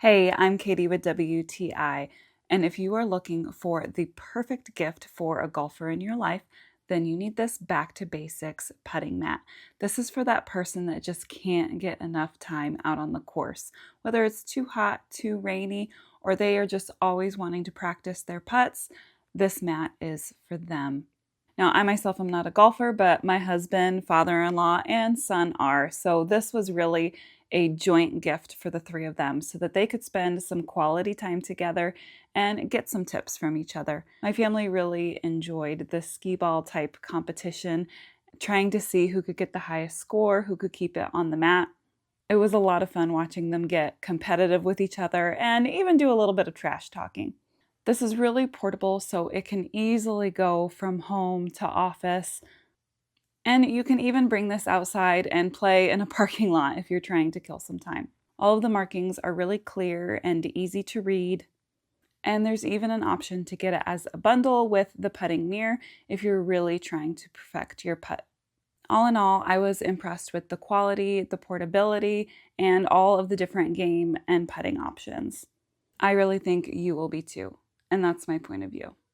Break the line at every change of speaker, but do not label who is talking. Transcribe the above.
Hey, I'm Katie with WTI, and if you are looking for the perfect gift for a golfer in your life, then you need this back to basics putting mat. This is for that person that just can't get enough time out on the course, whether it's too hot, too rainy, or they are just always wanting to practice their putts. This mat is for them. Now, I myself am not a golfer, but my husband, father-in-law, and son are. So this was really a joint gift for the three of them so that they could spend some quality time together and get some tips from each other. My family really enjoyed the skee ball type competition, trying to see who could get the highest score, who could keep it on the mat. It was a lot of fun watching them get competitive with each other and even do a little bit of trash talking. This is really portable, so it can easily go from home to office. And you can even bring this outside and play in a parking lot if you're trying to kill some time. All of the markings are really clear and easy to read. And there's even an option to get it as a bundle with the putting mirror if you're really trying to perfect your putt. All in all, I was impressed with the quality, the portability, and all of the different game and putting options. I really think you will be too. And that's my point of view.